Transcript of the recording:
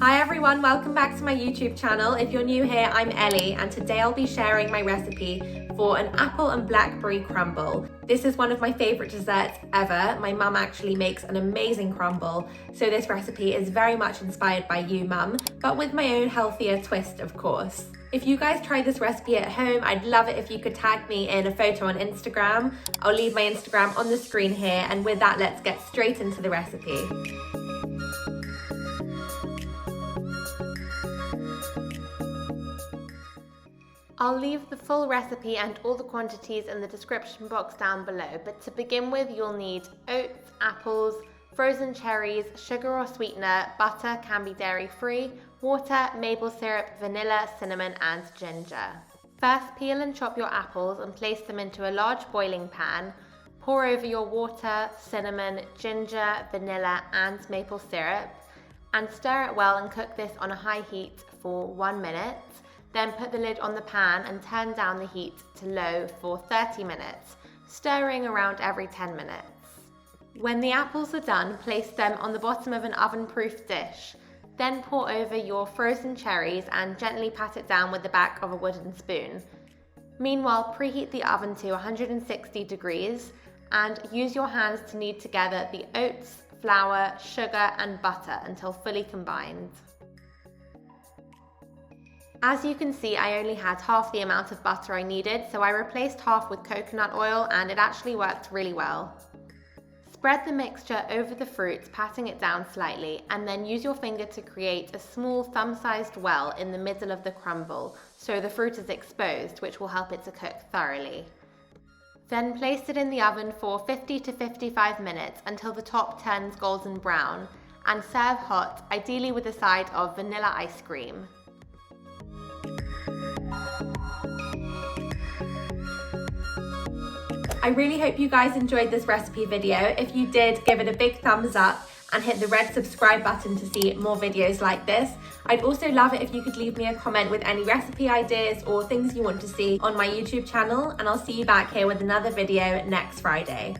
Hi everyone, welcome back to my YouTube channel. If you're new here, I'm Ellie, and today I'll be sharing my recipe for an apple and blackberry crumble. This is one of my favorite desserts ever. My mum actually makes an amazing crumble, so this recipe is very much inspired by you, Mum, but with my own healthier twist, of course. If you guys try this recipe at home, I'd love it if you could tag me in a photo on Instagram. I'll leave my Instagram on the screen here, and with that, let's get straight into the recipe. I'll leave the full recipe and all the quantities in the description box down below, but to begin with you'll need oats, apples, frozen cherries, sugar or sweetener, butter, can be dairy free, water, maple syrup, vanilla, cinnamon and ginger. First, peel and chop your apples and place them into a large boiling pan. Pour over your water, cinnamon, ginger, vanilla and maple syrup and stir it well and cook this on a high heat for 1 minute. Then put the lid on the pan and turn down the heat to low for 30 minutes, stirring around every 10 minutes. When the apples are done, place them on the bottom of an oven-proof dish. Then pour over your frozen cherries and gently pat it down with the back of a wooden spoon. Meanwhile, preheat the oven to 160 degrees and use your hands to knead together the oats, flour, sugar and butter until fully combined. As you can see, I only had half the amount of butter I needed, so I replaced half with coconut oil and it actually worked really well. Spread the mixture over the fruit, patting it down slightly, and then use your finger to create a small thumb-sized well in the middle of the crumble, so the fruit is exposed, which will help it to cook thoroughly. Then place it in the oven for 50 to 55 minutes until the top turns golden brown, and serve hot, ideally with a side of vanilla ice cream. I really hope you guys enjoyed this recipe video. If you did, give it a big thumbs up and hit the red subscribe button to see more videos like this. I'd also love it if you could leave me a comment with any recipe ideas or things you want to see on my YouTube channel, and I'll see you back here with another video next Friday.